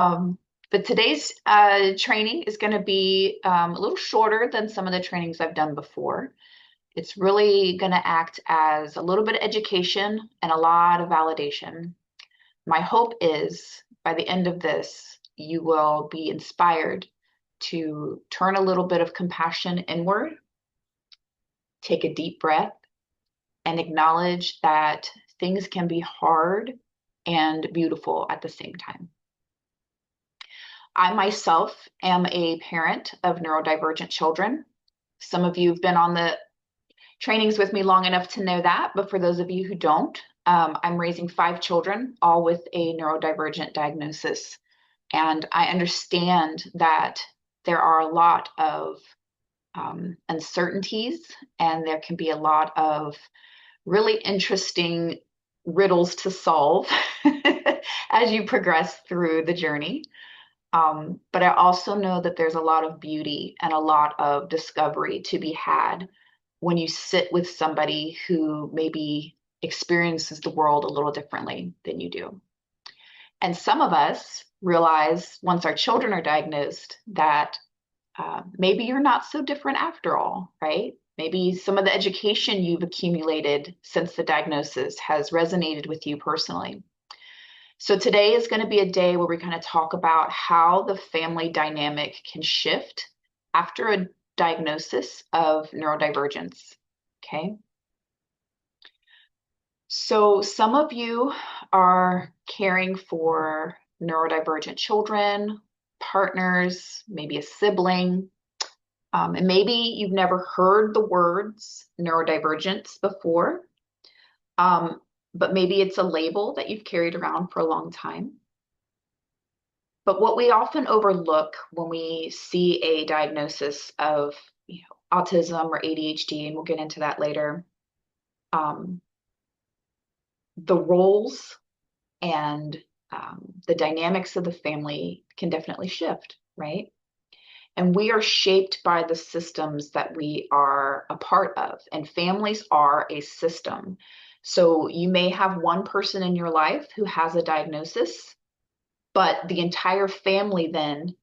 Um, but today's training is going to be a little shorter than some of the trainings I've done before. It's really going to act as a little bit of education and a lot of validation. My hope is by the end of this, you will be inspired to turn a little bit of compassion inward, take a deep breath, and acknowledge that things can be hard and beautiful at the same time. I myself am a parent of neurodivergent children. Some of you have been on the trainings with me long enough to know that, but for those of you who don't, I'm raising 5 children, all with a neurodivergent diagnosis. And I understand that there are a lot of uncertainties, and there can be a lot of really interesting riddles to solve as you progress through the journey. But I also know that there's a lot of beauty and a lot of discovery to be had when you sit with somebody who maybe experiences the world a little differently than you do. And some of us realize once our children are diagnosed that maybe you're not so different after all, right? Maybe some of the education you've accumulated since the diagnosis has resonated with you personally. So today is going to be a day where we kind of talk about how the family dynamic can shift after a diagnosis of neurodivergence. Okay. So some of you are caring for neurodivergent children, partners, maybe a sibling, and maybe you've never heard the words neurodivergence before. But maybe it's a label that you've carried around for a long time. But what we often overlook when we see a diagnosis of autism or ADHD, and we'll get into that later, the roles and the dynamics of the family can definitely shift, right? And we are shaped by the systems that we are a part of, and families are a system. So you may have one person in your life who has a diagnosis, but the entire family then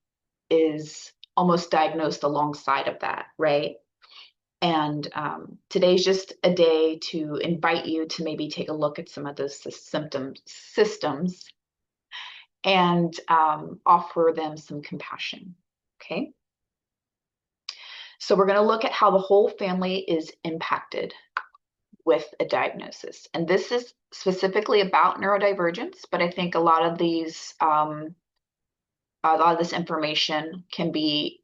is almost diagnosed alongside of that, right? And today's just a day to invite you to maybe take a look at some of those systems and offer them some compassion, okay? So we're going to look at how the whole family is impacted with a diagnosis. And this is specifically about neurodivergence, but I think a lot of this information can be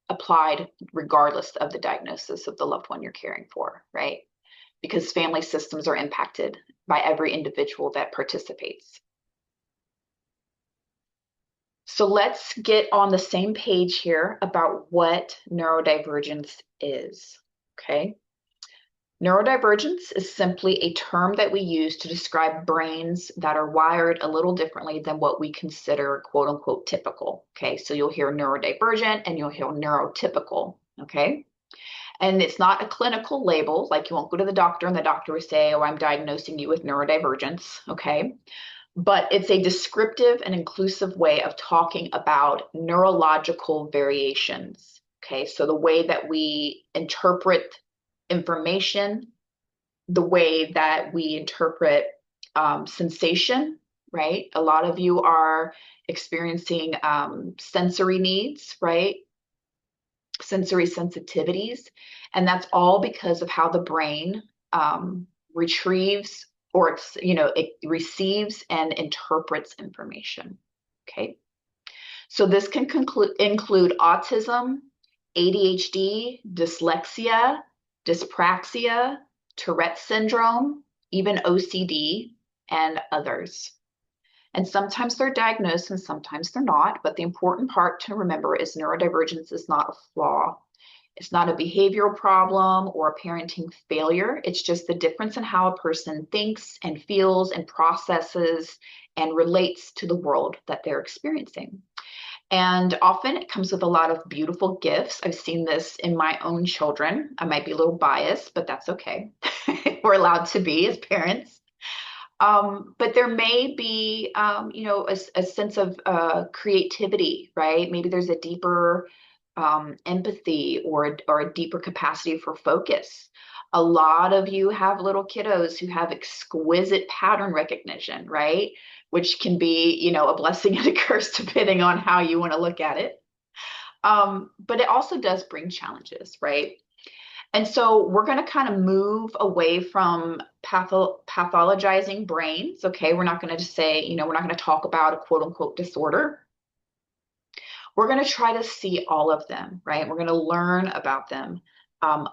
applied regardless of the diagnosis of the loved one you're caring for, right? Because family systems are impacted by every individual that participates. So let's get on the same page here about what neurodivergence is, okay? Neurodivergence is simply a term that we use to describe brains that are wired a little differently than what we consider quote unquote typical. Okay, so you'll hear neurodivergent and you'll hear neurotypical. Okay, and it's not a clinical label, like you won't go to the doctor and the doctor will say, oh, I'm diagnosing you with neurodivergence. Okay, but it's a descriptive and inclusive way of talking about neurological variations. Okay, so the way that we interpret information, the way that we interpret sensation, right? A lot of you are experiencing sensory needs, right? Sensory sensitivities. And that's all because of how the brain retrieves or it receives and interprets information. Okay. So this can include autism, ADHD, dyslexia, dyspraxia, Tourette syndrome, even OCD, and others. And sometimes they're diagnosed and sometimes they're not, but the important part to remember is neurodivergence is not a flaw. It's not a behavioral problem or a parenting failure. It's just the difference in how a person thinks and feels and processes and relates to the world that they're experiencing. And often it comes with a lot of beautiful gifts. I've seen this in my own children. I might be a little biased, but that's okay. We're allowed to be as parents. But there may be, a sense of creativity, right? Maybe there's a deeper empathy or a deeper capacity for focus. A lot of you have little kiddos who have exquisite pattern recognition, right? Which can be, a blessing and a curse depending on how you want to look at it. But it also does bring challenges, right? And so we're going to kind of move away from pathologizing brains. Okay. We're not going to just say, we're not going to talk about a quote unquote disorder. We're going to try to see all of them, right? We're going to learn about them, um,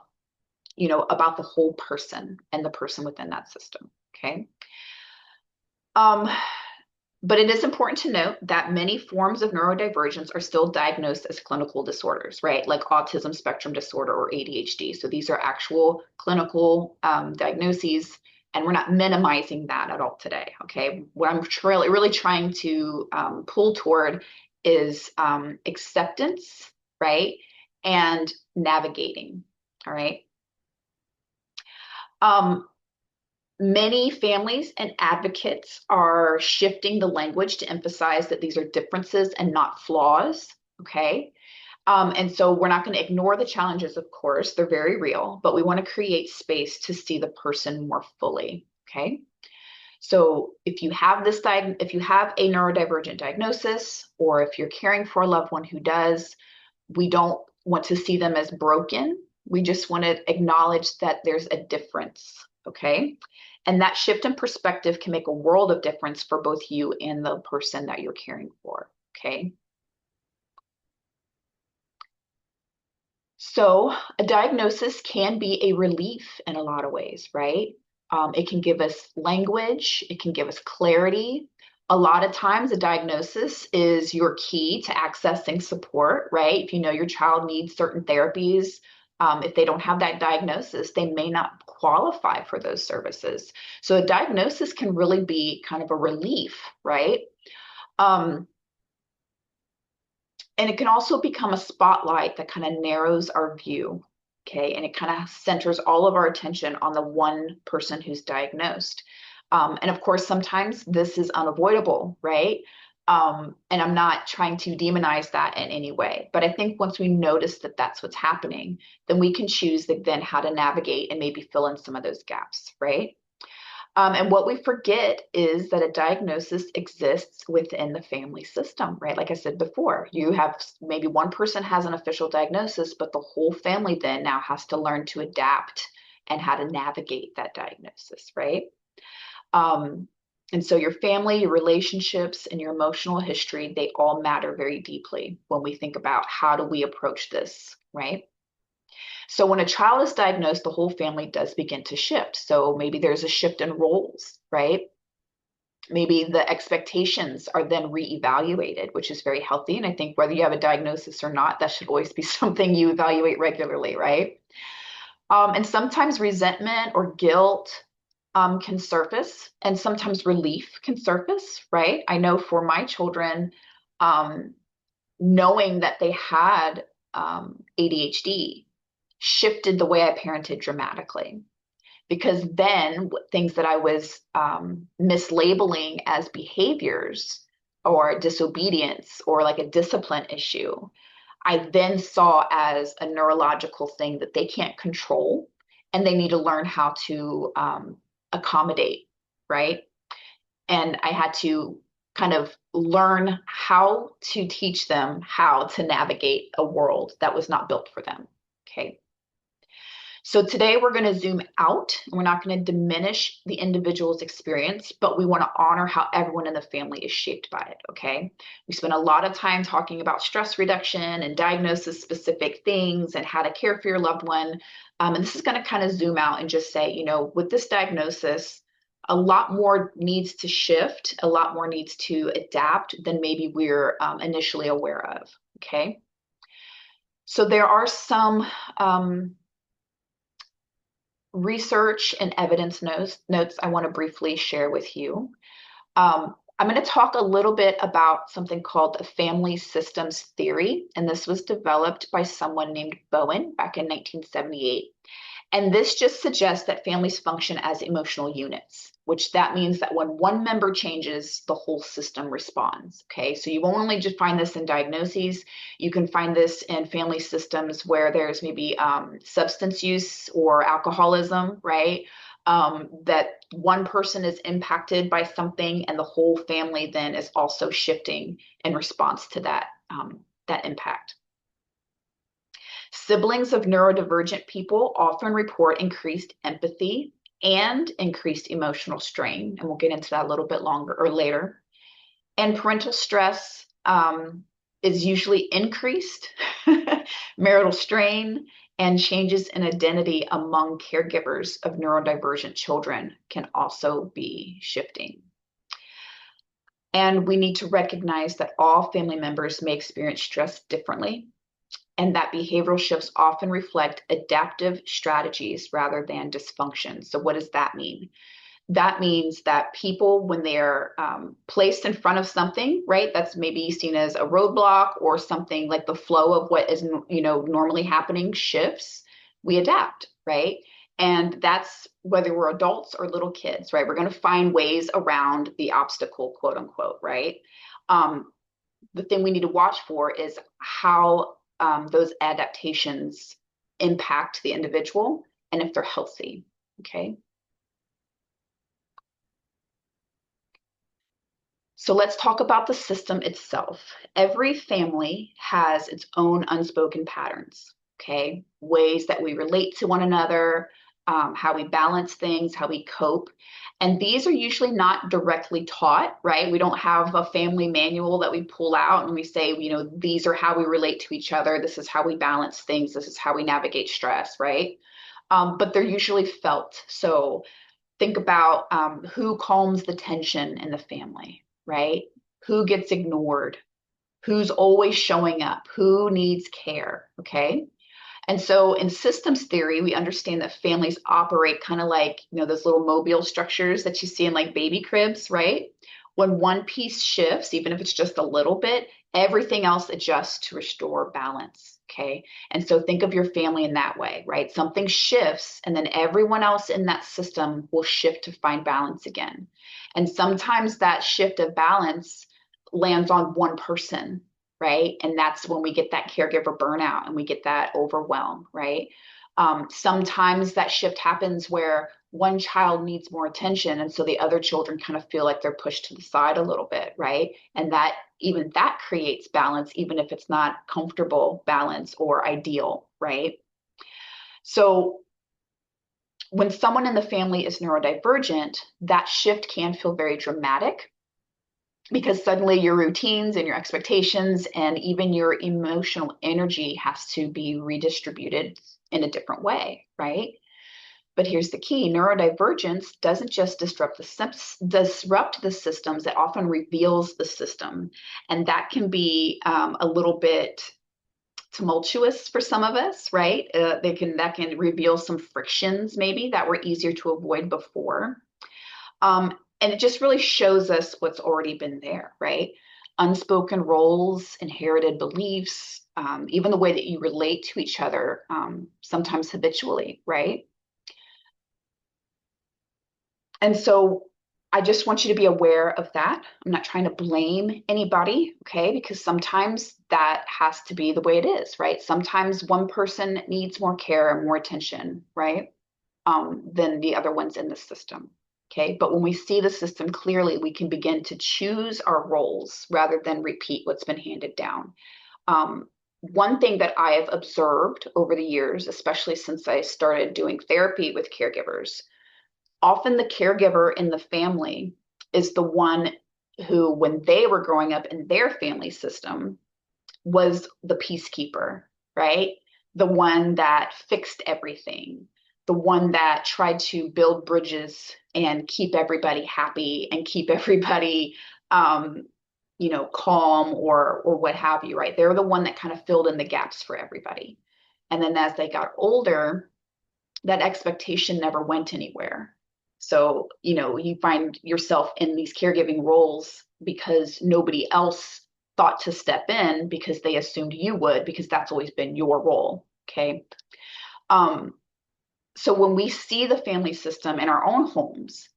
about the whole person and the person within that system. Okay. Um, But it is important to note that many forms of neurodivergence are still diagnosed as clinical disorders, right? Like autism spectrum disorder or ADHD. So these are actual clinical diagnoses, and we're not minimizing that at all today, okay? What I'm really trying to pull toward is acceptance, right? And navigating, all right? Um, Many families and advocates are shifting the language to emphasize that these are differences and not flaws. Okay. And so we're not going to ignore the challenges, of course, they're very real, but we want to create space to see the person more fully. Okay. So if you have if you have a neurodivergent diagnosis, or if you're caring for a loved one who does, we don't want to see them as broken. We just want to acknowledge that there's a difference. Okay. And that shift in perspective can make a world of difference for both you and the person that you're caring for. Okay. So a diagnosis can be a relief in a lot of ways, right? It can give us language, it can give us clarity. A lot of times, a diagnosis is your key to accessing support, right? If you know your child needs certain therapies, if they don't have that diagnosis, they may not qualify for those services. So a diagnosis can really be kind of a relief, right? Um, and it can also become a spotlight that kind of narrows our view. Okay. And it kind of centers all of our attention on the one person who's diagnosed. And of course, sometimes this is unavoidable, right? And I'm not trying to demonize that in any way. But I think once we notice that that's what's happening, then we can choose then how to navigate and maybe fill in some of those gaps, right? And what we forget is that a diagnosis exists within the family system, right? Like I said before, you have maybe one person has an official diagnosis, but the whole family then now has to learn to adapt and how to navigate that diagnosis, right? Um, and so your family, your relationships, and your emotional history, they all matter very deeply when we think about how do we approach this, right? So when a child is diagnosed, the whole family does begin to shift. So maybe there's a shift in roles, right? Maybe the expectations are then reevaluated, which is very healthy. And I think whether you have a diagnosis or not, that should always be something you evaluate regularly, right? And sometimes resentment or guilt can surface, and sometimes relief can surface, right? I know for my children, um, knowing that they had ADHD shifted the way I parented dramatically. Because then things that I was mislabeling as behaviors or disobedience or like a discipline issue, I then saw as a neurological thing that they can't control and they need to learn how to accommodate, right? And I had to kind of learn how to teach them how to navigate a world that was not built for them. Okay. So today we're going to zoom out and we're not going to diminish the individual's experience, but we want to honor how everyone in the family is shaped by it. Okay. We spent a lot of time talking about stress reduction and diagnosis specific things and how to care for your loved one. And this is going to kind of zoom out and just say, with this diagnosis, a lot more needs to shift, a lot more needs to adapt than maybe we're initially aware of. Okay. So there are some research and evidence notes I want to briefly share with you. I'm going to talk a little bit about something called the family systems theory, and this was developed by someone named Bowen back in 1978. And this just suggests that families function as emotional units, which that means that when one member changes, the whole system responds. Okay, so you won't only just find this in diagnoses, you can find this in family systems where there's maybe substance use or alcoholism, right? That one person is impacted by something and the whole family then is also shifting in response to that impact. Siblings of neurodivergent people often report increased empathy and increased emotional strain, and we'll get into that a little bit longer or later. And parental stress is usually increased, marital strain, and changes in identity among caregivers of neurodivergent children can also be shifting. And we need to recognize that all family members may experience stress differently, and that behavioral shifts often reflect adaptive strategies rather than dysfunction. So what does that mean? That means that people, when they're placed in front of something, right, that's maybe seen as a roadblock or something like the flow of what is, normally happening shifts, we adapt, right? And that's whether we're adults or little kids, right? We're going to find ways around the obstacle, quote unquote, right? The thing we need to watch for is how those adaptations impact the individual and if they're healthy, okay? So let's talk about the system itself. Every family has its own unspoken patterns, okay? Ways that we relate to one another, how we balance things, how we cope. And these are usually not directly taught, right? We don't have a family manual that we pull out and we say, these are how we relate to each other. This is how we balance things. This is how we navigate stress, right? But they're usually felt. So think about who calms the tension in the family, right? Who gets ignored? Who's always showing up? Who needs care? Okay. And so in systems theory, we understand that families operate kind of like, those little mobile structures that you see in like baby cribs, right? When one piece shifts, even if it's just a little bit, everything else adjusts to restore balance. Okay. And so think of your family in that way, right? Something shifts and then everyone else in that system will shift to find balance again. And sometimes that shift of balance lands on one person, right? And that's when we get that caregiver burnout and we get that overwhelm, right? Sometimes that shift happens where one child needs more attention, and so the other children kind of feel like they're pushed to the side a little bit, right? And that creates balance, even if it's not comfortable balance or ideal, right? So when someone in the family is neurodivergent, that shift can feel very dramatic because suddenly your routines and your expectations and even your emotional energy has to be redistributed in a different way, right? But here's the key: neurodivergence doesn't just disrupt the systems, it often reveals the system. And that can be a little bit tumultuous for some of us, right? That can reveal some frictions maybe that were easier to avoid before. And it just really shows us what's already been there, right? Unspoken roles, inherited beliefs, even the way that you relate to each other, sometimes habitually, right? And so I just want you to be aware of that. I'm not trying to blame anybody, okay? Because sometimes that has to be the way it is, right? Sometimes one person needs more care and more attention, right? Than the other ones in the system. Okay, but when we see the system clearly, we can begin to choose our roles rather than repeat what's been handed down. One thing that I have observed over the years, especially since I started doing therapy with caregivers, often the caregiver in the family is the one who, when they were growing up in their family system, was the peacekeeper, right? The one that fixed everything, the one that tried to build bridges and keep everybody happy and keep everybody calm or what have you, right? They're the one that kind of filled in the gaps for everybody. And then as they got older, that expectation never went anywhere. So, you find yourself in these caregiving roles because nobody else thought to step in because they assumed you would, because that's always been your role. Okay. So when we see the family system in our own homes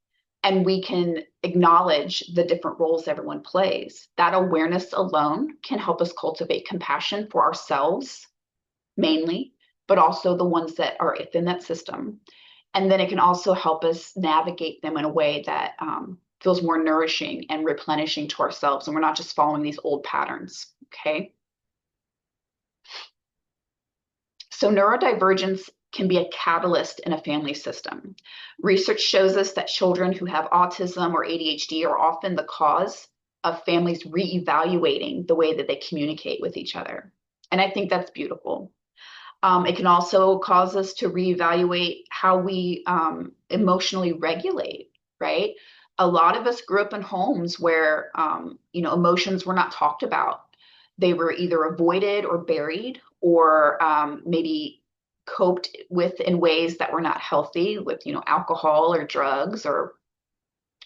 and we can acknowledge the different roles everyone plays, that awareness alone can help us cultivate compassion for ourselves mainly, but also the ones that are within that system. And then it can also help us navigate them in a way that feels more nourishing and replenishing to ourselves. And we're not just following these old patterns. Okay. So neurodivergence can be a catalyst in a family system. Research shows us that children who have autism or ADHD are often the cause of families reevaluating the way that they communicate with each other. And I think that's beautiful. It can also cause us to reevaluate how we emotionally regulate, right? A lot of us grew up in homes where, emotions were not talked about. They were either avoided or buried, or maybe coped with in ways that were not healthy, with, alcohol or drugs or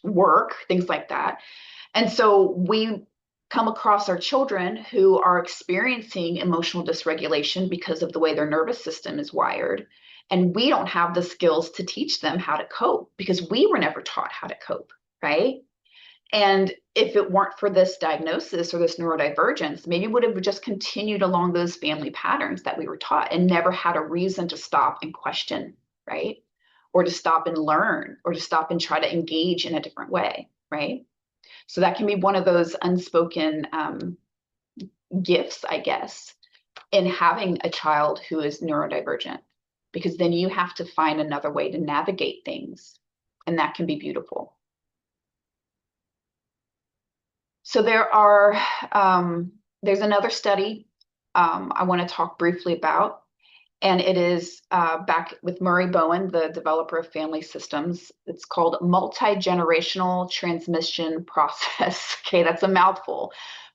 work, things like that. And so we come across our children who are experiencing emotional dysregulation because of the way their nervous system is wired. And we don't have the skills to teach them how to cope because we were never taught how to cope, right? And if it weren't for this diagnosis or this neurodivergence, maybe would have just continued along those family patterns that we were taught and never had a reason to stop and question, right? Or to stop and learn, or to stop and try to engage in a different way, right? So that can be one of those unspoken gifts, I guess, in having a child who is neurodivergent, because then you have to find another way to navigate things, and that can be beautiful. So there's another study I want to talk briefly about, and it is back with Murray Bowen, the developer of family systems. It's called multi-generational transmission process. Okay, that's a mouthful.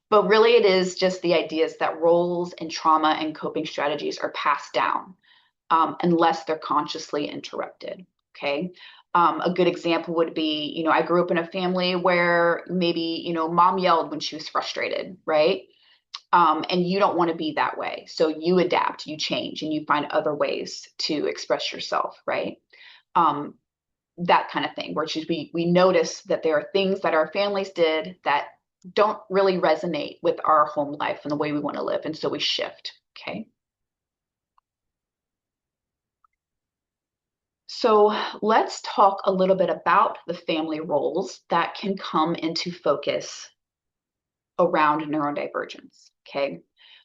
But really, it is just the ideas that roles and trauma and coping strategies are passed down unless they're consciously interrupted. Okay. A good example would be, I grew up in a family where maybe, mom yelled when she was frustrated, right? And you don't want to be that way. So you adapt, you change, and you find other ways to express yourself, right? Um, that kind of thing, where we notice that there are things that our families did that don't really resonate with our home life and the way we want to live. And so we shift. Okay. So let's talk a little bit about the family roles that can come into focus around neurodivergence. Okay.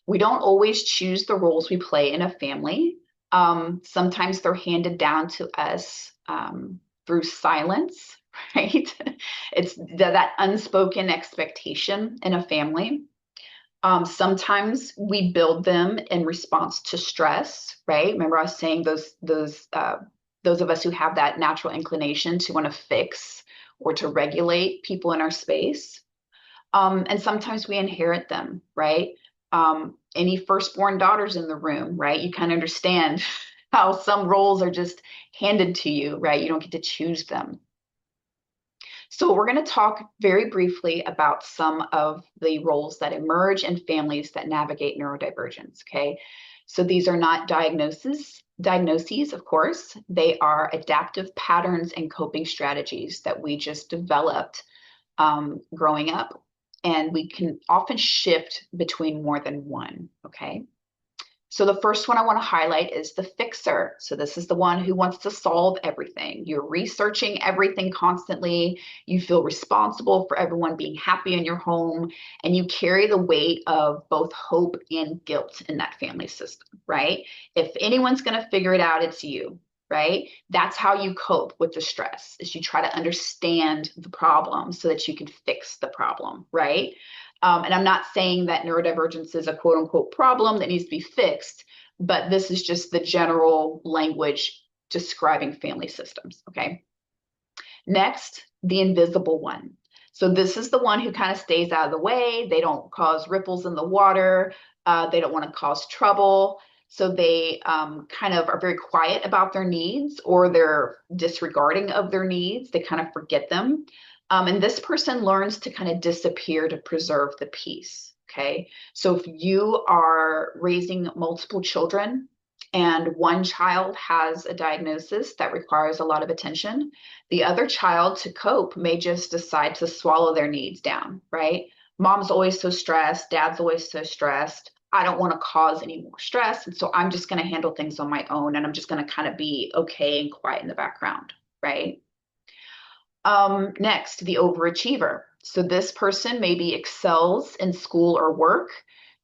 We don't always choose the roles we play in a family. Sometimes they're handed down to us through silence, right? It's that unspoken expectation in a family. Sometimes we build them in response to stress, right? Remember, I was saying those of us who have that natural inclination to want to fix or to regulate people in our space. And sometimes we inherit them, right? Any firstborn daughters in the room, right? You kind of understand how some roles are just handed to you, right? You don't get to choose them. So we're going to talk very briefly about some of the roles that emerge in families that navigate neurodivergence, okay? So these are not diagnoses, of course. They are adaptive patterns and coping strategies that we just developed growing up. And we can often shift between more than one, okay? So the first one I want to highlight is the fixer. So this is the one who wants to solve everything. You're researching everything constantly. You feel responsible for everyone being happy in your home, and you carry the weight of both hope and guilt in that family system, right? If anyone's going to figure it out, it's you, right? That's how you cope with the stress, is you try to understand the problem so that you can fix the problem, right? And I'm not saying that neurodivergence is a quote unquote problem that needs to be fixed, but this is just the general language describing family systems. Okay. Next, the invisible one. So this is the one who kind of stays out of the way. They don't cause ripples in the water. They don't want to cause trouble. So they kind of are very quiet about their needs, or they're disregarding of their needs. They kind of forget them. And this person learns to kind of disappear to preserve the peace. Okay. So if you are raising multiple children and one child has a diagnosis that requires a lot of attention, the other child, to cope, may just decide to swallow their needs down, right? Mom's always so stressed, dad's always so stressed. I don't want to cause any more stress. And so I'm just going to handle things on my own, and I'm just going to kind of be okay and quiet in the background, right? Next, the overachiever. So this person maybe excels in school or work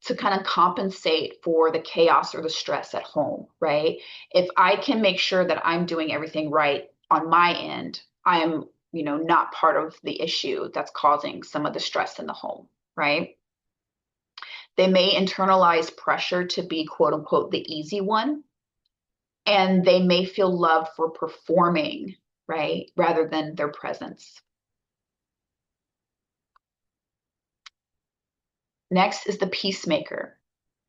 to kind of compensate for the chaos or the stress at home, right? If I can make sure that I'm doing everything right on my end, I am, not part of the issue that's causing some of the stress in the home, right? They may internalize pressure to be quote unquote the easy one, and they may feel love for performing, right, rather than their presence. Next is the peacemaker.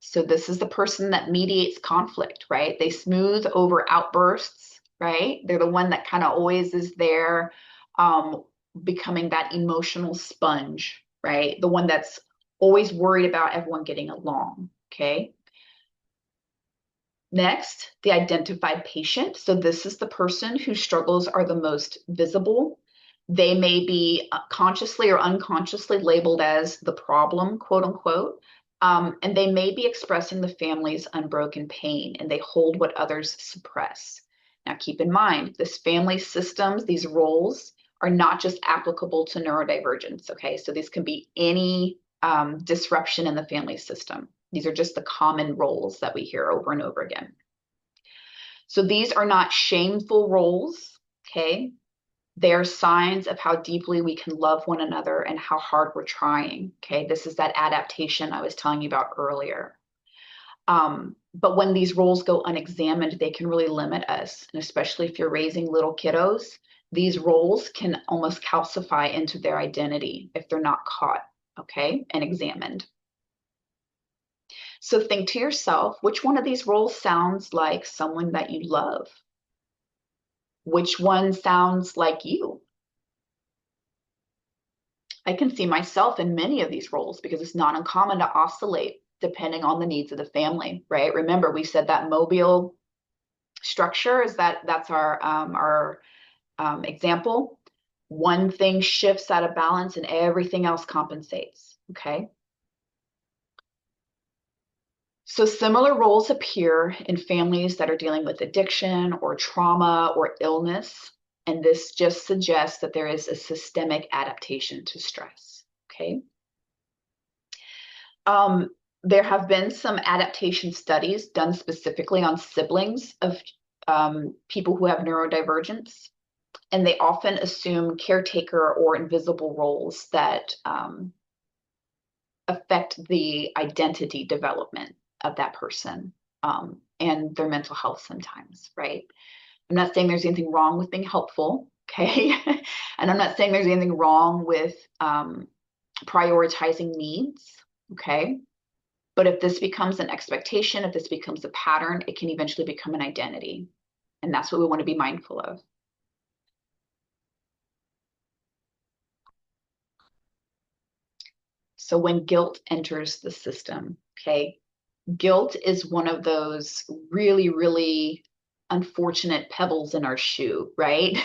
So this is the person that mediates conflict, right? They smooth over outbursts, right? They're the one that kind of always is there, um, becoming that emotional sponge, right? The one that's always worried about everyone getting along, okay? Next, the identified patient. So this is the person whose struggles are the most visible. They may be consciously or unconsciously labeled as the problem, quote unquote, and they may be expressing the family's unbroken pain, and they hold what others suppress. Now, keep in mind, this family systems, these roles are not just applicable to neurodivergence, okay? So these can be any disruption in the family system. These are just the common roles that we hear over and over again. So these are not shameful roles, okay? They are signs of how deeply we can love one another and how hard we're trying, okay? This is that adaptation I was telling you about earlier. But when these roles go unexamined, they can really limit us. And especially if you're raising little kiddos, these roles can almost calcify into their identity if they're not caught, okay, and examined. So think to yourself, which one of these roles sounds like someone that you love? Which one sounds like you? I can see myself in many of these roles because it's not uncommon to oscillate depending on the needs of the family, right? Remember, we said that mobile structure is that's our example. One thing shifts out of balance and everything else compensates, okay? So similar roles appear in families that are dealing with addiction or trauma or illness, and this just suggests that there is a systemic adaptation to stress, okay? There have been some adaptation studies done specifically on siblings of people who have neurodivergence, and they often assume caretaker or invisible roles that affect the identity development of that person, and their mental health sometimes, right? I'm not saying there's anything wrong with being helpful, okay? And I'm not saying there's anything wrong with prioritizing needs, okay? But if this becomes an expectation, if this becomes a pattern, it can eventually become an identity. And that's what we want to be mindful of. So when guilt enters the system, okay, guilt is one of those really, really unfortunate pebbles in our shoe, right?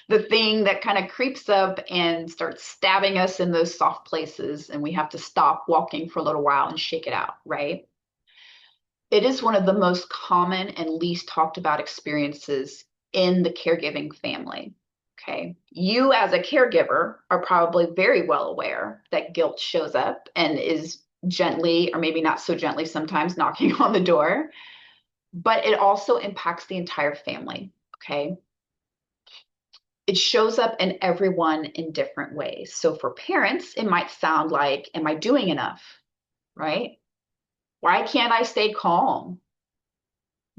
The thing that kind of creeps up and starts stabbing us in those soft places, and we have to stop walking for a little while and shake it out, right? It is one of the most common and least talked about experiences in the caregiving family. Okay. You, as a caregiver, are probably very well aware that guilt shows up and is gently, or maybe not so gently sometimes, knocking on the door, but it also impacts the entire family. Okay. It shows up in everyone in different ways. So for parents, it might sound like, am I doing enough? Right? Why can't I stay calm?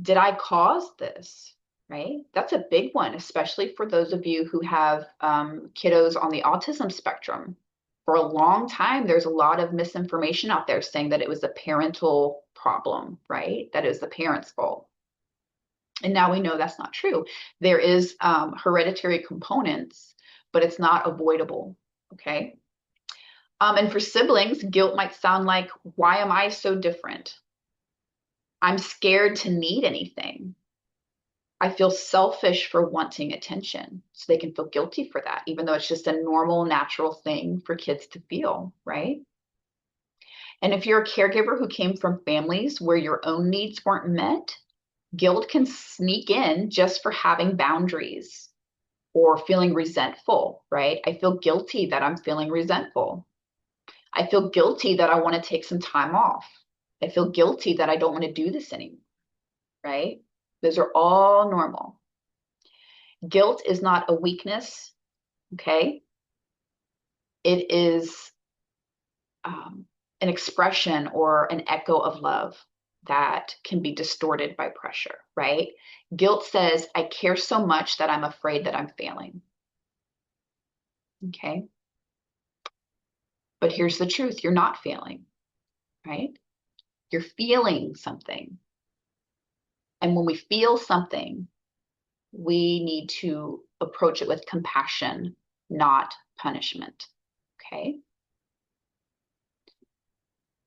Did I cause this? Right? That's a big one, especially for those of you who have kiddos on the autism spectrum. For a long time, there's a lot of misinformation out there saying that it was a parental problem, right? That it was the parent's fault. And now we know that's not true. There is hereditary components, but it's not avoidable, okay? And for siblings, guilt might sound like, why am I so different? I'm scared to need anything. I feel selfish for wanting attention. So they can feel guilty for that, even though it's just a normal, natural thing for kids to feel, right? And if you're a caregiver who came from families where your own needs weren't met, guilt can sneak in just for having boundaries or feeling resentful, right? I feel guilty that I'm feeling resentful. I feel guilty that I want to take some time off. I feel guilty that I don't want to do this anymore, right? Those are all normal. Guilt is not a weakness, okay? It is an expression or an echo of love that can be distorted by pressure, right? Guilt says, I care so much that I'm afraid that I'm failing, okay? But here's the truth, you're not failing, right? You're feeling something. And when we feel something, we need to approach it with compassion, not punishment, okay?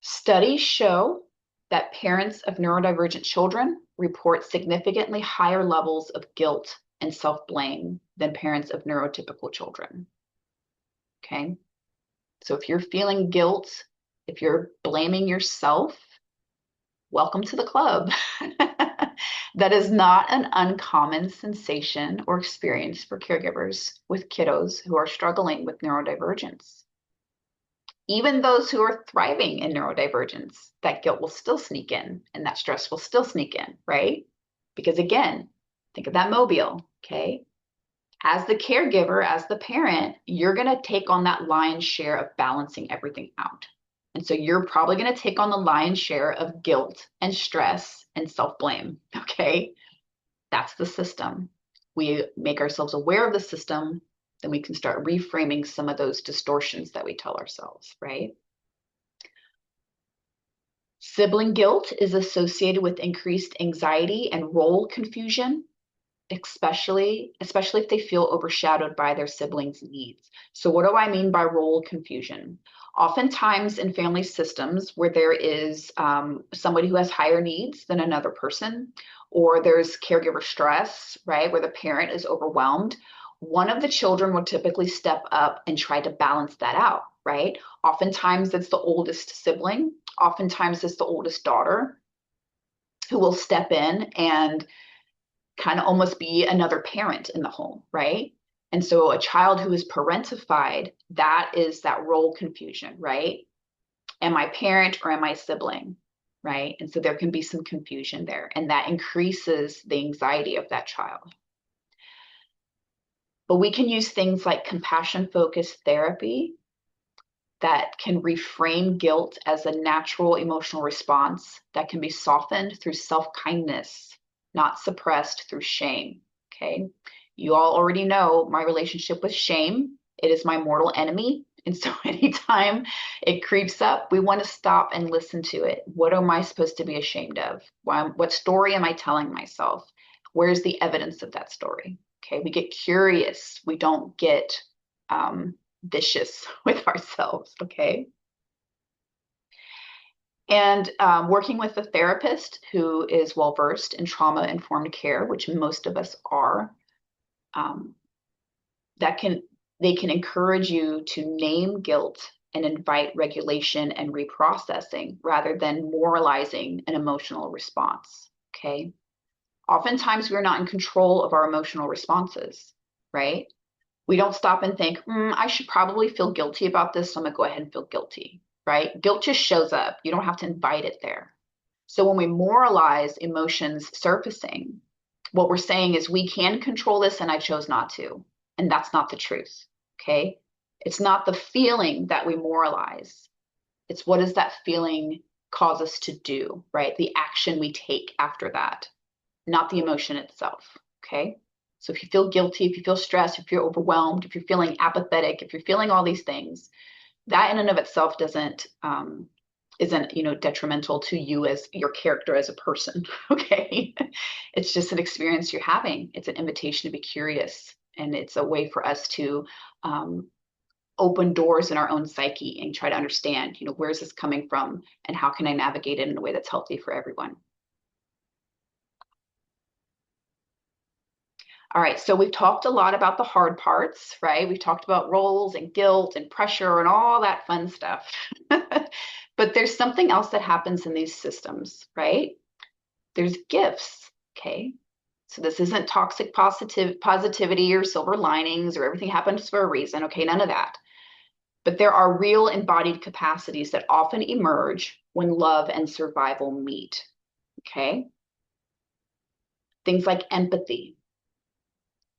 Studies show that parents of neurodivergent children report significantly higher levels of guilt and self-blame than parents of neurotypical children, okay? So if you're feeling guilt, if you're blaming yourself, welcome to the club. That is not an uncommon sensation or experience for caregivers with kiddos who are struggling with neurodivergence. Even those who are thriving in neurodivergence, that guilt will still sneak in and that stress will still sneak in, right? Because again, think of that mobile, okay? As the caregiver, as the parent, you're going to take on that lion's share of balancing everything out. And so you're probably going to take on the lion's share of guilt and stress and self-blame, okay? That's the system. We make ourselves aware of the system, then we can start reframing some of those distortions that we tell ourselves, right? Sibling guilt is associated with increased anxiety and role confusion, especially if they feel overshadowed by their siblings' needs. So what do I mean by role confusion? Oftentimes in family systems where there is somebody who has higher needs than another person, or there's caregiver stress, right, where the parent is overwhelmed, one of the children will typically step up and try to balance that out, right? Oftentimes it's the oldest sibling, oftentimes it's the oldest daughter who will step in and kind of almost be another parent in the home, right? And so a child who is parentified, that is that role confusion, right? Am I parent or am I sibling, right? And so there can be some confusion there, and that increases the anxiety of that child. But we can use things like compassion-focused therapy that can reframe guilt as a natural emotional response that can be softened through self-kindness, not suppressed through shame, okay? You all already know my relationship with shame. It is my mortal enemy. And so anytime it creeps up, we want to stop and listen to it. What am I supposed to be ashamed of? What story am I telling myself? Where's the evidence of that story? Okay, we get curious. We don't get vicious with ourselves, okay? And working with a therapist who is well-versed in trauma-informed care, which most of us are, they can encourage you to name guilt and invite regulation and reprocessing rather than moralizing an emotional response, okay? Oftentimes we're not in control of our emotional responses, right? We don't stop and think, I should probably feel guilty about this, so I'm gonna go ahead and feel guilty, right? Guilt just shows up. You don't have to invite it there. So when we moralize emotions surfacing, what we're saying is we can control this and I chose not to. And that's not the truth, okay? It's not the feeling that we moralize. It's what does that feeling cause us to do, right? The action we take after that, not the emotion itself, okay? So if you feel guilty, if you feel stressed, if you're overwhelmed, if you're feeling apathetic, if you're feeling all these things, that in and of itself isn't detrimental to you as your character as a person, okay? It's just an experience you're having. It's an invitation to be curious, and it's a way for us to open doors in our own psyche and try to understand, where is this coming from and how can I navigate it in a way that's healthy for everyone? All right, so we've talked a lot about the hard parts, right? We've talked about roles and guilt and pressure and all that fun stuff. But there's something else that happens in these systems, right? There's gifts, okay? So this isn't toxic positivity or silver linings or everything happens for a reason, okay? None of that. But there are real embodied capacities that often emerge when love and survival meet, okay? Things like empathy.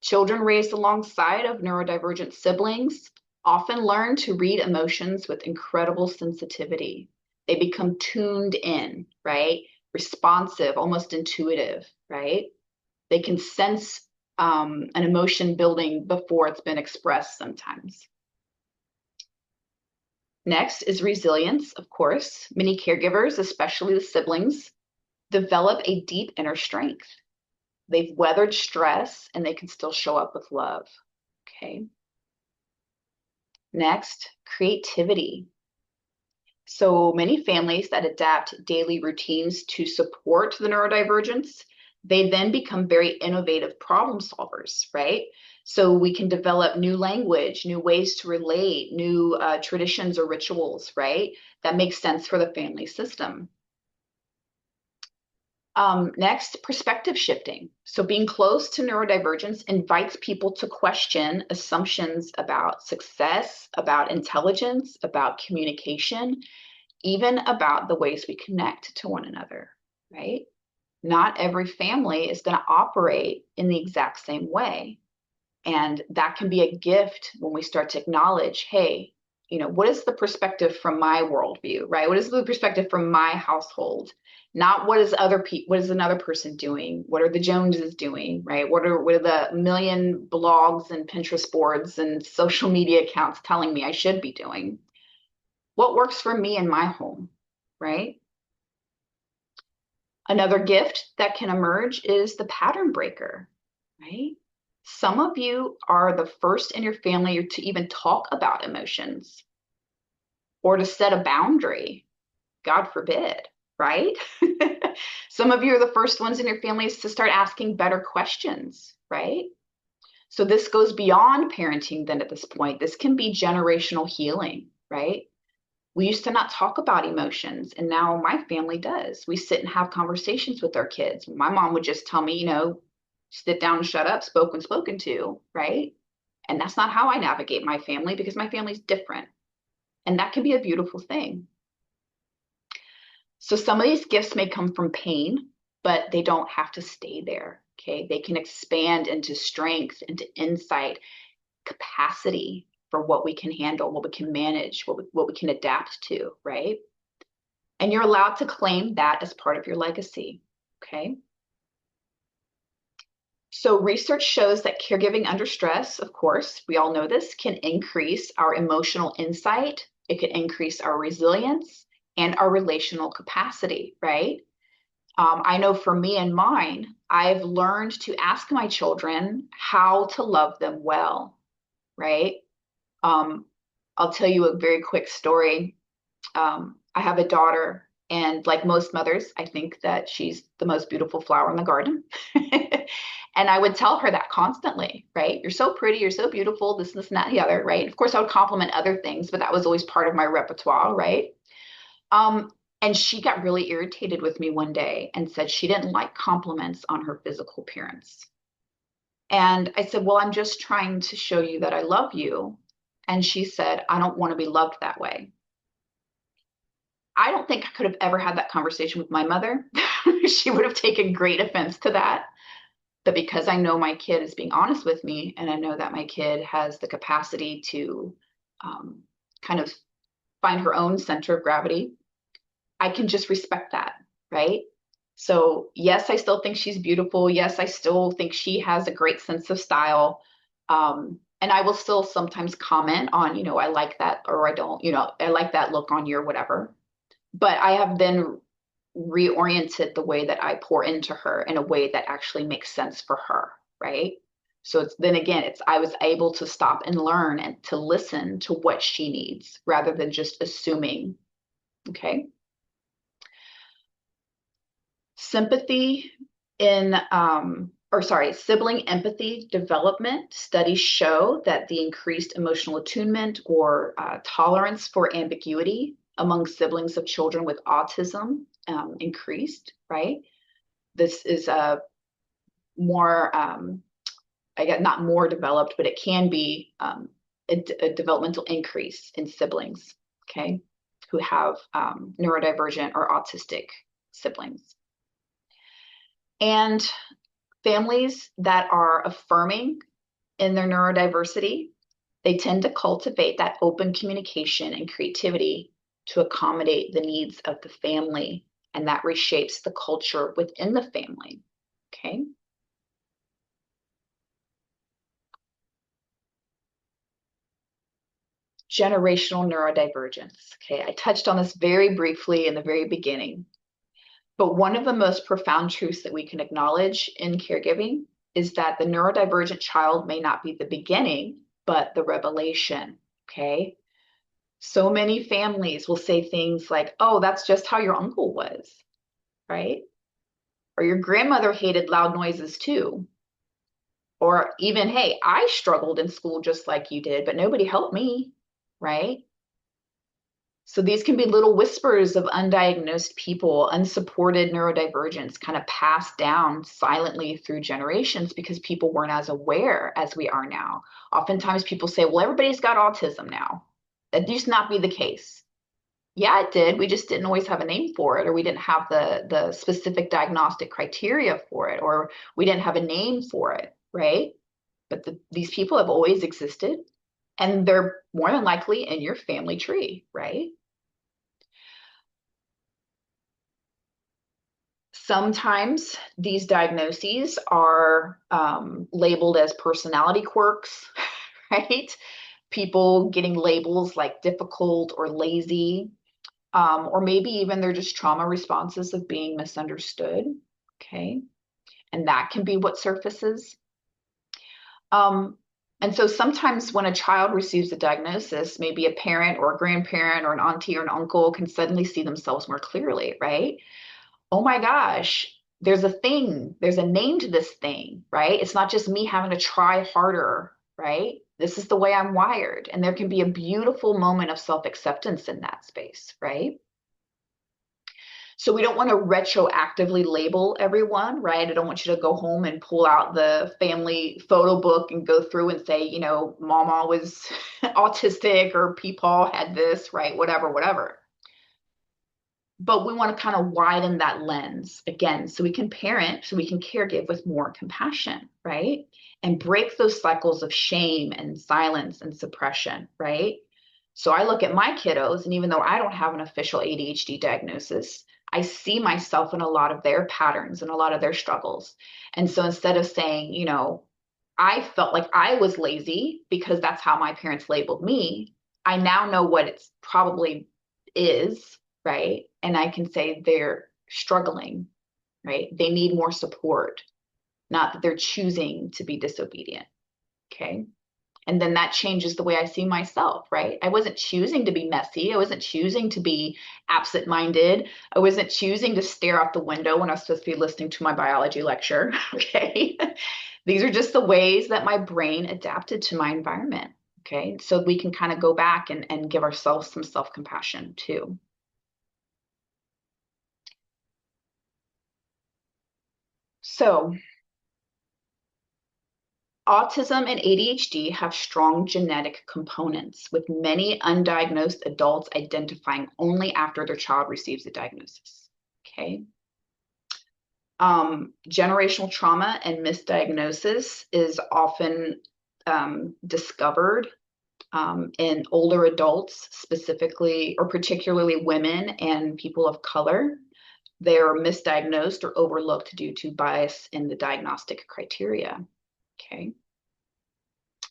Children raised alongside of neurodivergent siblings often learn to read emotions with incredible sensitivity. They become tuned in, right? Responsive, almost intuitive, right? They can sense an emotion building before it's been expressed sometimes. Next is resilience, of course. Many caregivers, especially the siblings, develop a deep inner strength. They've weathered stress and they can still show up with love. Okay. Next, creativity. So many families that adapt daily routines to support the neurodivergence, they then become very innovative problem solvers, right? So we can develop new language, new ways to relate, new traditions or rituals, right? That makes sense for the family system. Next, perspective shifting. So being close to neurodivergence invites people to question assumptions about success, about intelligence, about communication, even about the ways we connect to one another, right? Not every family is going to operate in the exact same way. And that can be a gift when we start to acknowledge, hey, what is the perspective from my worldview, right? What is the perspective from my household? Not what is another person doing? What are the Joneses doing, right? What are the million blogs and Pinterest boards and social media accounts telling me I should be doing? What works for me in my home, right? Another gift that can emerge is the pattern breaker, right? Some of you are the first in your family to even talk about emotions or to set a boundary, God forbid, right? Some of you are the first ones in your families to start asking better questions, right? So this goes beyond parenting then at this point. This can be generational healing, right? We used to not talk about emotions, and now my family does. We sit and have conversations with our kids. My mom would just tell me, sit down and shut up, spoke when spoken to, right? And that's not how I navigate my family because my family's different. And that can be a beautiful thing. So some of these gifts may come from pain, but they don't have to stay there. Okay. They can expand into strength, into insight, capacity for what we can handle, what we can manage, what we can adapt to, right? And you're allowed to claim that as part of your legacy. Okay. So research shows that caregiving under stress, of course, we all know this, can increase our emotional insight. It can increase our resilience and our relational capacity, right? I know for me and mine, I've learned to ask my children how to love them well, right? Um, I'll tell you a very quick story. I have a daughter, and like most mothers, I think that she's the most beautiful flower in the garden. And I would tell her that constantly, right? You're so pretty, you're so beautiful, this, and that, the other, right? Of course, I would compliment other things, but that was always part of my repertoire, right? And she got really irritated with me one day and said she didn't like compliments on her physical appearance. And I said, well, I'm just trying to show you that I love you. And she said, I don't want to be loved that way. I don't think I could have ever had that conversation with my mother. She would have taken great offense to that. But because I know my kid is being honest with me, and I know that my kid has the capacity to kind of find her own center of gravity, I can just respect that, right? So, yes, I still think she's beautiful. Yes, I still think she has a great sense of style. And I will still sometimes comment on, I like that, or I don't, I like that look on you or whatever. But I have then reoriented the way that I pour into her in a way that actually makes sense for her, right? So it's then again, I was able to stop and learn and to listen to what she needs rather than just assuming. Okay. Sympathy in sibling empathy development studies show that the increased emotional attunement or tolerance for ambiguity among siblings of children with autism increased, right? This is a more, I guess not more developed, but it can be a developmental increase in siblings, okay, who have neurodivergent or autistic siblings. And families that are affirming in their neurodiversity, they tend to cultivate that open communication and creativity to accommodate the needs of the family, and that reshapes the culture within the family, okay? Generational neurodivergence, okay? I touched on this very briefly in the very beginning, but one of the most profound truths that we can acknowledge in caregiving is that the neurodivergent child may not be the beginning, but the revelation, okay? So many families will say things like, oh, that's just how your uncle was, right? Or your grandmother hated loud noises too. Or even, hey, I struggled in school just like you did, but nobody helped me, right? So these can be little whispers of undiagnosed people, unsupported neurodivergence kind of passed down silently through generations because people weren't as aware as we are now. Oftentimes people say, well, everybody's got autism now. That used to not be the case. Yeah, it did. We just didn't always have a name for it, or we didn't have the specific diagnostic criteria for it, or we didn't have a name for it, right? But these people have always existed, and they're more than likely in your family tree, right? Sometimes these diagnoses are labeled as personality quirks, right? People getting labels like difficult or lazy, or maybe even they're just trauma responses of being misunderstood, okay? And that can be what surfaces. Um, and so sometimes when a child receives a diagnosis, maybe a parent or a grandparent or an auntie or an uncle can suddenly see themselves more clearly, right? Oh my gosh, there's a thing, there's a name to this thing, right? It's not just me having to try harder, right? This is the way I'm wired. And there can be a beautiful moment of self-acceptance in that space, right? So we don't want to retroactively label everyone, right? I don't want you to go home and pull out the family photo book and go through and say, you know, mama was autistic or Peepaw had this, right? Whatever, whatever. But we want to kind of widen that lens again so we can parent, so we can caregive with more compassion, right? And break those cycles of shame and silence and suppression, right? So I look at my kiddos, and even though I don't have an official ADHD diagnosis, I see myself in a lot of their patterns and a lot of their struggles. And so instead of saying, you know, I felt like I was lazy because that's how my parents labeled me, I now know what it's probably is, right? And I can say they're struggling, right? They need more support, not that they're choosing to be disobedient, okay? And then that changes the way I see myself, right? I wasn't choosing to be messy. I wasn't choosing to be absent-minded. I wasn't choosing to stare out the window when I was supposed to be listening to my biology lecture, okay? These are just the ways that my brain adapted to my environment, okay? So we can kind of go back and give ourselves some self-compassion too. So autism and ADHD have strong genetic components, with many undiagnosed adults identifying only after their child receives a diagnosis. Okay. Generational trauma and misdiagnosis is often discovered in older adults, specifically or particularly women and people of color. They are misdiagnosed or overlooked due to bias in the diagnostic criteria. Okay.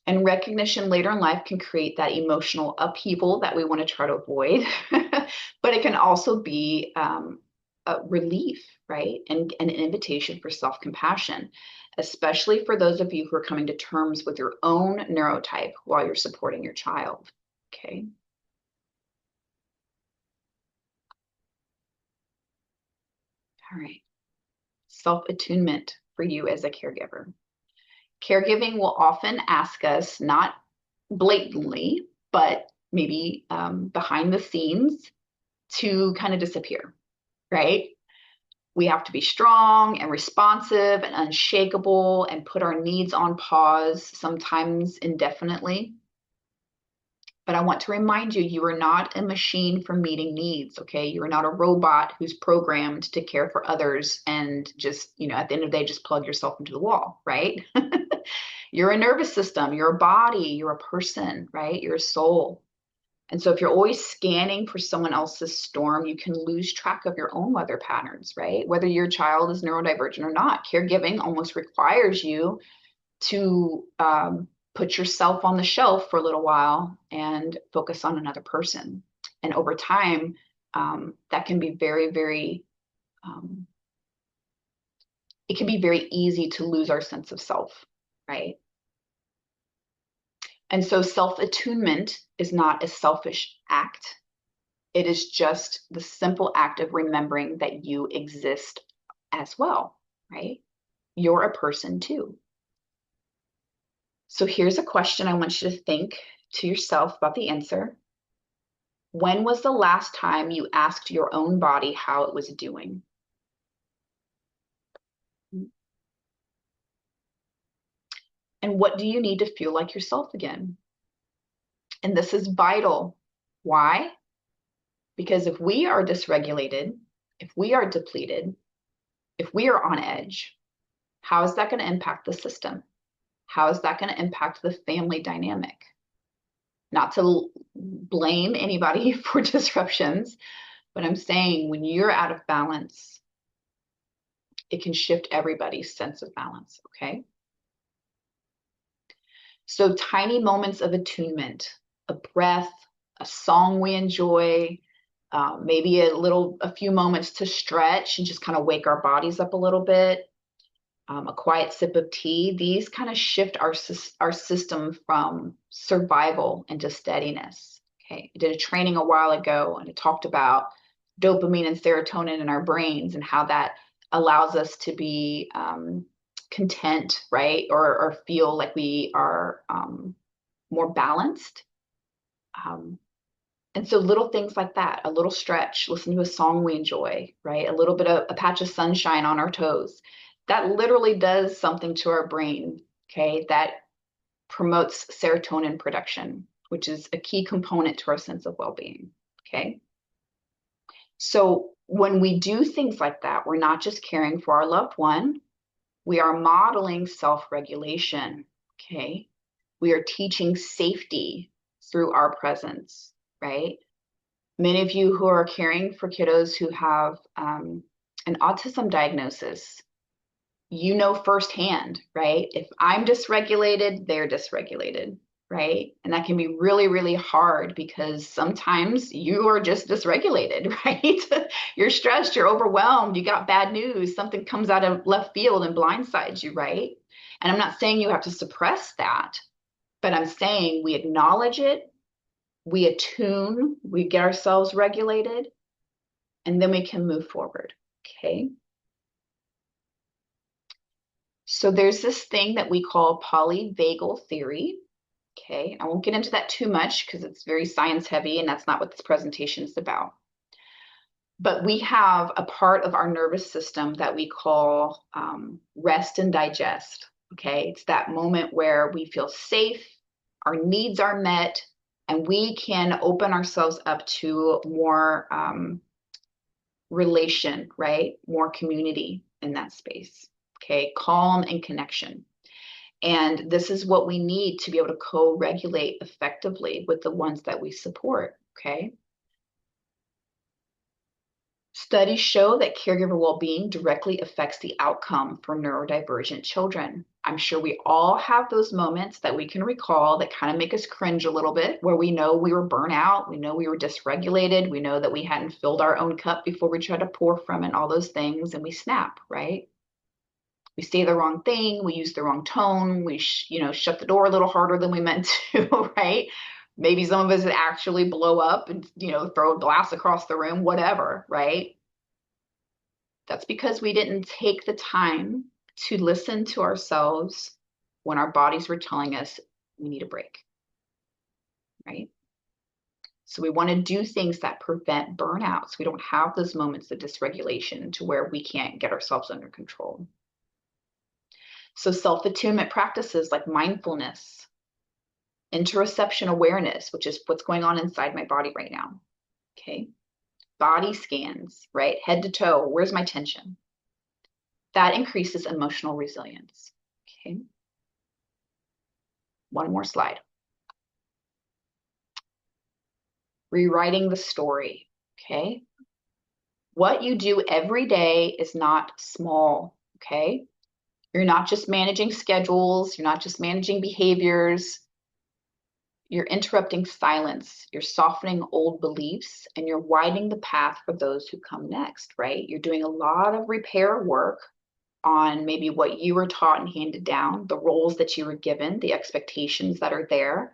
And recognition later in life can create that emotional upheaval that we want to try to avoid. But it can also be a relief, right? And an invitation for self-compassion, especially for those of you who are coming to terms with your own neurotype while you're supporting your child. Okay. All right. Self-attunement. for you as a caregiver. Caregiving will often ask us, not blatantly, but maybe behind the scenes, to kind of disappear, right? We have to be strong and responsive and unshakable and put our needs on pause, sometimes indefinitely. But I want to remind you, you are not a machine for meeting needs, okay? You are not a robot who's programmed to care for others and just, at the end of the day, just plug yourself into the wall, right? You're a nervous system, you're a body, you're a person, right? You're a soul. And so if you're always scanning for someone else's storm, you can lose track of your own weather patterns, right? Whether your child is neurodivergent or not, caregiving almost requires you to put yourself on the shelf for a little while and focus on another person. And over time, that can be very, very, it can be very easy to lose our sense of self, right? And so self-attunement is not a selfish act. It is just the simple act of remembering that you exist as well, right? You're a person too. So here's a question I want you to think to yourself about the answer. When was the last time you asked your own body how it was doing? And what do you need to feel like yourself again? And this is vital. Why? Because if we are dysregulated, if we are depleted, if we are on edge, how is that going to impact the system? How is that going to impact the family dynamic? Not to blame anybody for disruptions, but I'm saying when you're out of balance, it can shift everybody's sense of balance, okay? So tiny moments of attunement, a breath, a song we enjoy, maybe a few moments to stretch and just kind of wake our bodies up a little bit, a quiet sip of tea. These kind of shift our system from survival into steadiness. Okay, I did a training a while ago and it talked about dopamine and serotonin in our brains and how that allows us to be content, right? Or feel like we are more balanced. And so little things like that, a little stretch, listen to a song we enjoy, right? A little bit of a patch of sunshine on our toes. That literally does something to our brain, okay? That promotes serotonin production, which is a key component to our sense of well-being, okay? So when we do things like that, we're not just caring for our loved one, we are modeling self-regulation, okay? We are teaching safety through our presence, right? Many of you who are caring for kiddos who have an autism diagnosis, you know firsthand, right? If I'm dysregulated, they're dysregulated, right? And that can be really, really hard because sometimes you are just dysregulated, right? You're stressed, you're overwhelmed, you got bad news, something comes out of left field and blindsides you, right? And I'm not saying you have to suppress that, but I'm saying we acknowledge it, we attune, we get ourselves regulated, and then we can move forward, okay? So there's this thing that we call polyvagal theory, okay? I won't get into that too much because it's very science heavy and that's not what this presentation is about. But we have a part of our nervous system that we call rest and digest, okay? It's that moment where we feel safe, our needs are met, and we can open ourselves up to more relation, right? More community in that space, okay? Calm and connection. And this is what we need to be able to co-regulate effectively with the ones that we support, okay? Studies show that caregiver well-being directly affects the outcome for neurodivergent children. I'm sure we all have those moments that we can recall that kind of make us cringe a little bit, where we know we were burnt out, we know we were dysregulated, we know that we hadn't filled our own cup before we tried to pour from it, and all those things, and we snap, right? We say the wrong thing, we use the wrong tone, we shut the door a little harder than we meant to, right? Maybe some of us actually blow up and throw a glass across the room, whatever, right? That's because we didn't take the time to listen to ourselves when our bodies were telling us we need a break, right? So we want to do things that prevent burnout so we don't have those moments of dysregulation to where we can't get ourselves under control. So self-attunement practices like mindfulness, interoception awareness, which is what's going on inside my body right now, okay? Body scans, right? Head to toe, where's my tension? That increases emotional resilience, okay? One more slide. Rewriting the story, okay? What you do every day is not small, okay? You're not just managing schedules, you're not just managing behaviors, you're interrupting silence, you're softening old beliefs, and you're widening the path for those who come next, right? You're doing a lot of repair work on maybe what you were taught and handed down, the roles that you were given, the expectations that are there,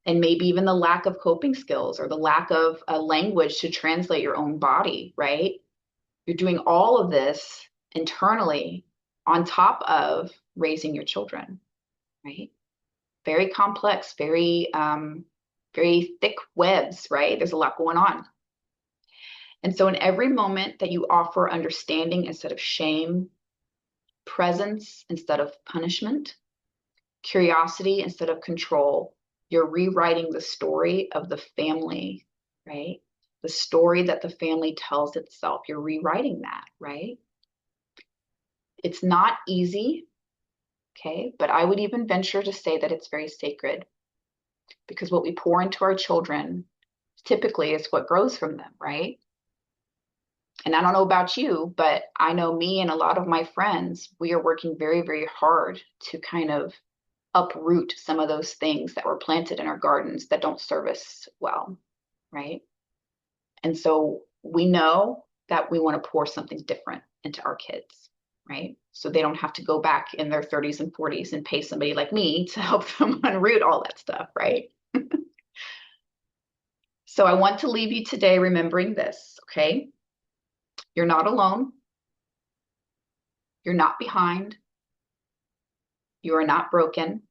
and maybe even the lack of coping skills or the lack of a language to translate your own body, right? You're doing all of this internally on top of raising your children, right? Very complex, very thick webs, right? There's a lot going on. And so in every moment that you offer understanding instead of shame, presence instead of punishment, curiosity instead of control, you're rewriting the story of the family, right? The story that the family tells itself. You're rewriting that, right? It's not easy, okay? But I would even venture to say that it's very sacred because what we pour into our children typically is what grows from them, right? And I don't know about you, but I know me and a lot of my friends, we are working very, very hard to kind of uproot some of those things that were planted in our gardens that don't serve us well, right? And so we know that we want to pour something different into our kids, right? So they don't have to go back in their 30s and 40s and pay somebody like me to help them unroot all that stuff, right? So I want to leave you today remembering this, okay? You're not alone. You're not behind. You are not broken.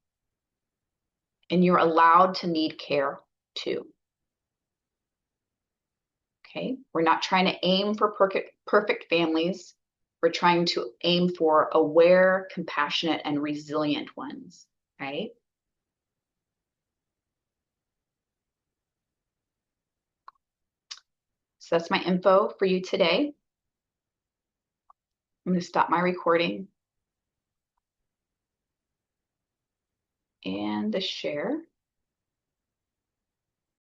And you're allowed to need care too. Okay? We're not trying to aim for perfect families. We're trying to aim for aware, compassionate, and resilient ones, right? So that's my info for you today. I'm going to stop my recording and the share.